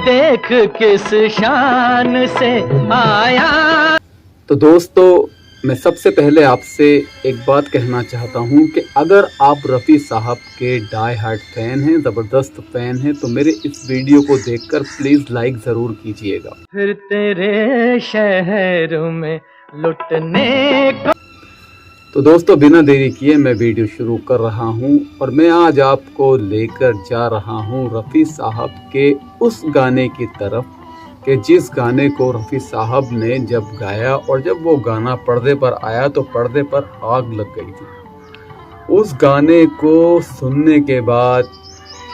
देख किस शान से आया। तो दोस्तों, मैं सबसे पहले आपसे एक बात कहना चाहता हूं कि अगर आप रफ़ी साहब के डाई हार्ट फैन हैं, ज़बरदस्त फैन हैं, तो मेरे इस वीडियो को देखकर प्लीज़ लाइक ज़रूर कीजिएगा। फिर तेरे शहर में लुटने को। तो दोस्तों, बिना देरी किए मैं वीडियो शुरू कर रहा हूं और मैं आज आपको लेकर जा रहा हूं रफ़ी साहब के उस गाने की तरफ कि जिस गाने को रफ़ी साहब ने जब गाया और जब वो गाना पर्दे पर आया तो पर्दे पर आग लग गई थी। उस गाने को सुनने के बाद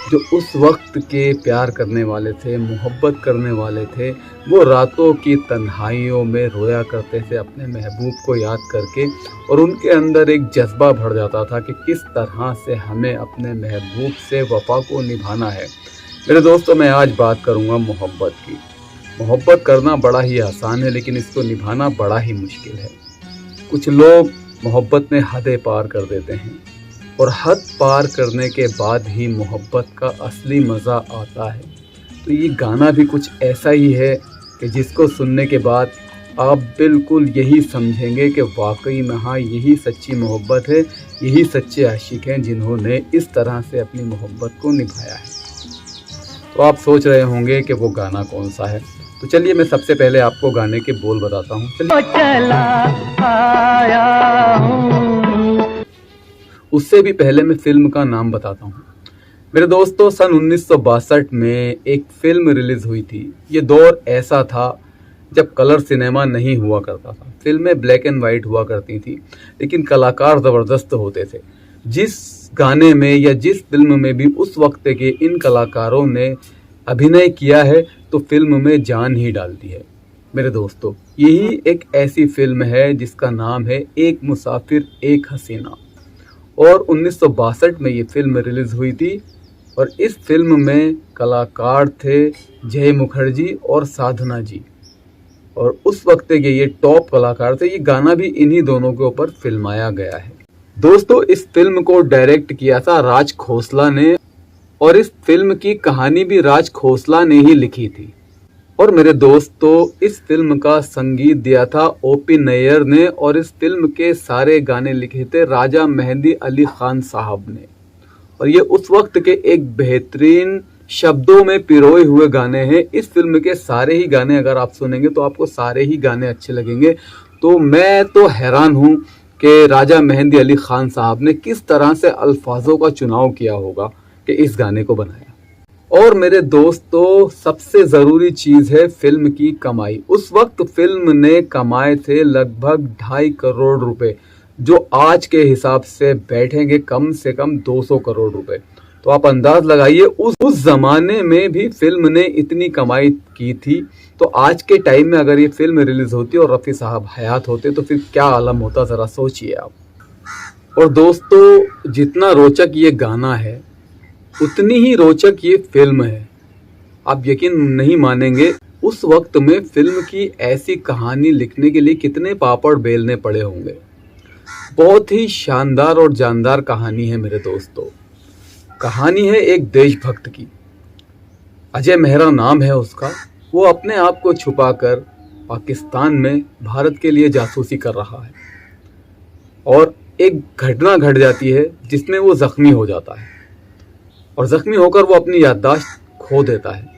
जो उस वक्त के प्यार करने वाले थे, मोहब्बत करने वाले थे, वो रातों की तन्हाइयों में रोया करते थे अपने महबूब को याद करके, और उनके अंदर एक जज्बा भर जाता था कि किस तरह से हमें अपने महबूब से वफा को निभाना है। मेरे दोस्तों, मैं आज बात करूँगा मोहब्बत की। मोहब्बत करना बड़ा ही आसान है, लेकिन इसको निभाना बड़ा ही मुश्किल है। कुछ लोग मोहब्बत में हदें पार कर देते हैं और हद पार करने के बाद ही मोहब्बत का असली मज़ा आता है। तो ये गाना भी कुछ ऐसा ही है कि जिसको सुनने के बाद आप बिल्कुल यही समझेंगे कि वाकई में हाँ, यही सच्ची मोहब्बत है, यही सच्चे आशिक हैं जिन्होंने इस तरह से अपनी मोहब्बत को निभाया है। तो आप सोच रहे होंगे कि वो गाना कौन सा है, तो चलिए मैं सबसे पहले आपको गाने के बोल बताता हूँ। चला आया हूँ। उससे भी पहले मैं फिल्म का नाम बताता हूँ। मेरे दोस्तों, सन 1962 में एक फिल्म रिलीज़ हुई थी। ये दौर ऐसा था जब कलर सिनेमा नहीं हुआ करता था, फिल्में ब्लैक एंड वाइट हुआ करती थी, लेकिन कलाकार ज़बरदस्त होते थे। जिस गाने में या जिस फिल्म में भी उस वक्त के इन कलाकारों ने अभिनय किया है तो फिल्म में जान ही डालती है। मेरे दोस्तों, यही एक ऐसी फिल्म है जिसका नाम है एक मुसाफिर एक हसीना, और 1962 में ये फिल्म रिलीज़ हुई थी। और इस फिल्म में कलाकार थे जय मुखर्जी और साधना जी, और उस वक्त के ये टॉप कलाकार थे। ये गाना भी इन्हीं दोनों के ऊपर फिल्माया गया है। दोस्तों, इस फिल्म को डायरेक्ट किया था राज खोसला ने, और इस फिल्म की कहानी भी राज खोसला ने ही लिखी थी। और मेरे दोस्तों, इस फिल्म का संगीत दिया था ओपी नैयर ने, और इस फिल्म के सारे गाने लिखे थे राजा मेहंदी अली खान साहब ने। और ये उस वक्त के एक बेहतरीन शब्दों में पिरोए हुए गाने हैं। इस फिल्म के सारे ही गाने अगर आप सुनेंगे तो आपको सारे ही गाने अच्छे लगेंगे। तो मैं तो हैरान हूँ कि राजा मेहंदी अली खान साहब ने किस तरह से अल्फाजों का चुनाव किया होगा कि इस गाने को बनाया। और मेरे दोस्तों, सबसे ज़रूरी चीज़ है फिल्म की कमाई। उस वक्त फिल्म ने कमाए थे लगभग 2.5 करोड़ रुपए, जो आज के हिसाब से बैठेंगे कम से कम 200 करोड़ रुपए। तो आप अंदाज लगाइए उस ज़माने में भी फिल्म ने इतनी कमाई की थी। तो आज के टाइम में अगर ये फिल्म रिलीज़ होती और रफ़ी साहब हयात होते तो फिर क्या आलम होता, ज़रा सोचिए आप। और दोस्तों, जितना रोचक ये गाना है उतनी ही रोचक ये फिल्म है। आप यकीन नहीं मानेंगे, उस वक्त में फिल्म की ऐसी कहानी लिखने के लिए कितने पापड़ बेलने पड़े होंगे। बहुत ही शानदार और जानदार कहानी है मेरे दोस्तों। कहानी है एक देशभक्त की। अजय मेहरा नाम है उसका। वो अपने आप को छुपाकर पाकिस्तान में भारत के लिए जासूसी कर रहा है, और एक घटना घट जाती है जिसमें वो जख्मी हो जाता है, और जख्मी होकर वो अपनी याददाश्त खो देता है।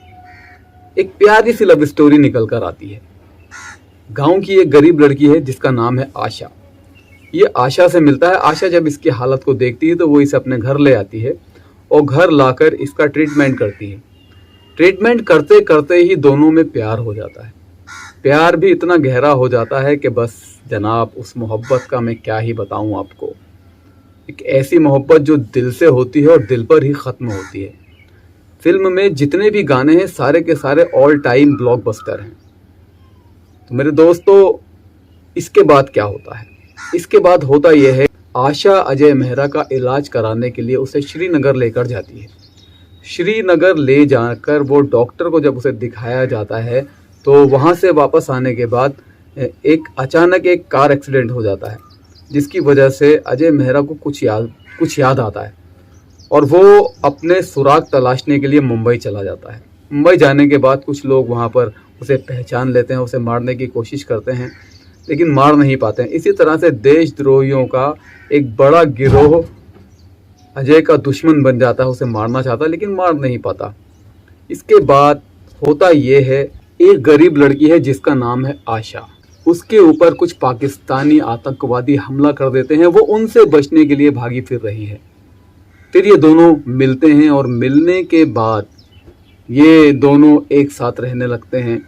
एक प्यारी सी लव स्टोरी निकल कर आती है। गांव की एक गरीब लड़की है जिसका नाम है आशा। ये आशा से मिलता है। आशा जब इसकी हालत को देखती है तो वो इसे अपने घर ले आती है और घर लाकर इसका ट्रीटमेंट करती है। ट्रीटमेंट करते करते ही दोनों में प्यार हो जाता है। प्यार भी इतना गहरा हो जाता है कि बस जनाब, उस मोहब्बत का मैं क्या ही बताऊं आपको। एक ऐसी मोहब्बत जो दिल से होती है और दिल पर ही ख़त्म होती है। फिल्म में जितने भी गाने हैं सारे के सारे ऑल टाइम ब्लॉकबस्टर हैं। तो मेरे दोस्तों, इसके बाद क्या होता है? इसके बाद होता यह है, आशा अजय मेहरा का इलाज कराने के लिए उसे श्रीनगर लेकर जाती है। श्रीनगर ले जाकर वो डॉक्टर को जब उसे दिखाया जाता है तो वहाँ से वापस आने के बाद अचानक एक कार एक्सीडेंट हो जाता है, जिसकी वजह से अजय मेहरा को कुछ याद आता है और वो अपने सुराग तलाशने के लिए मुंबई चला जाता है। मुंबई जाने के बाद कुछ लोग वहाँ पर उसे पहचान लेते हैं, उसे मारने की कोशिश करते हैं लेकिन मार नहीं पाते हैं। इसी तरह से देशद्रोहियों का एक बड़ा गिरोह अजय का दुश्मन बन जाता है, उसे मारना चाहता है लेकिन मार नहीं पाता। इसके बाद होता ये है, एक गरीब लड़की है जिसका नाम है आशा, उसके ऊपर कुछ पाकिस्तानी आतंकवादी हमला कर देते हैं। वो उनसे बचने के लिए भागी फिर रही है। फिर ये दोनों मिलते हैं और मिलने के बाद ये दोनों एक साथ रहने लगते हैं।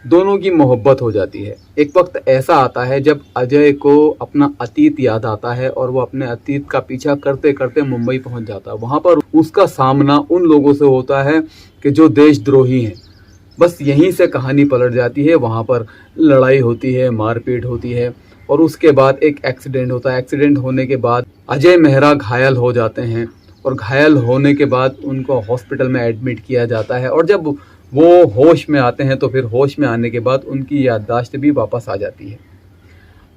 दोनों की मोहब्बत हो जाती है। एक वक्त ऐसा आता है जब अजय को अपना अतीत याद आता है और वो अपने अतीत का पीछा करते करते मुंबई पहुंच जाता है। वहाँ पर उसका सामना उन लोगों से होता है कि जो देशद्रोही हैं। बस यहीं से कहानी पलट जाती है। वहाँ पर लड़ाई होती है, मारपीट होती है और उसके बाद एक एक्सीडेंट होता है। एक्सीडेंट होने के बाद अजय मेहरा घायल हो जाते हैं और घायल होने के बाद उनको हॉस्पिटल में एडमिट किया जाता है और जब वो होश में आते हैं तो फिर होश में आने के बाद उनकी याददाश्त भी वापस आ जाती है।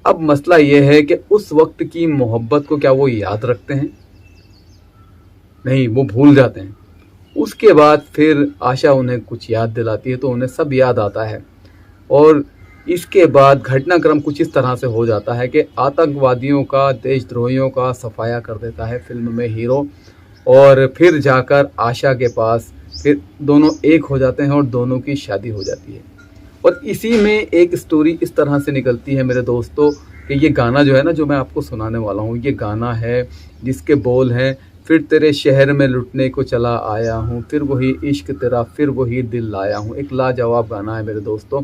अब मसला ये है कि उस वक्त की मोहब्बत को क्या वो याद रखते हैं? नहीं, वो भूल जाते हैं। उसके बाद फिर आशा उन्हें कुछ याद दिलाती है तो उन्हें सब याद आता है और इसके बाद घटनाक्रम कुछ इस तरह से हो जाता है कि आतंकवादियों का, देशद्रोहियों का सफाया कर देता है फिल्म में हीरो और फिर जाकर आशा के पास फिर दोनों एक हो जाते हैं और दोनों की शादी हो जाती है। और इसी में एक स्टोरी इस तरह से निकलती है मेरे दोस्तों कि ये गाना जो है ना, जो मैं आपको सुनाने वाला हूँ, ये गाना है जिसके बोल हैं, फिर तेरे शहर में लुटने को चला आया हूँ, फिर वही इश्क तेरा, फिर वही दिल लाया हूँ। एक लाजवाब गाना है मेरे दोस्तों।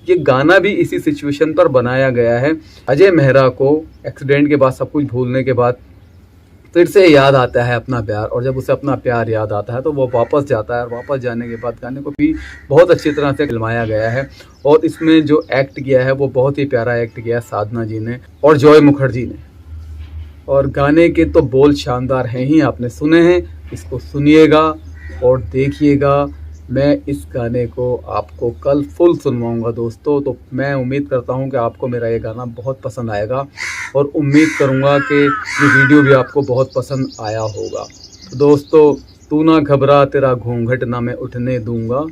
ये गाना भी इसी सिचुएशन पर बनाया गया है। अजय मेहरा को एक्सीडेंट के बाद, सब कुछ भूलने के बाद फिर से याद आता है अपना प्यार और जब उसे अपना प्यार याद आता है तो वो वापस जाता है और वापस जाने के बाद गाने को भी बहुत अच्छी तरह से फिल्माया गया है और इसमें जो एक्ट किया है वो बहुत ही प्यारा एक्ट किया है साधना जी ने और जॉय मुखर्जी ने। और गाने के तो बोल शानदार हैं ही, आपने सुने हैं, इसको सुनिएगा और देखिएगा। मैं इस गाने को आपको कल फुल सुनवाऊंगा दोस्तों। तो मैं उम्मीद करता हूं कि आपको मेरा ये गाना बहुत पसंद आएगा और उम्मीद करूंगा कि ये वीडियो भी आपको बहुत पसंद आया होगा। तो दोस्तों, तू ना घबरा तेरा घूंघट ना मैं उठने दूंगा,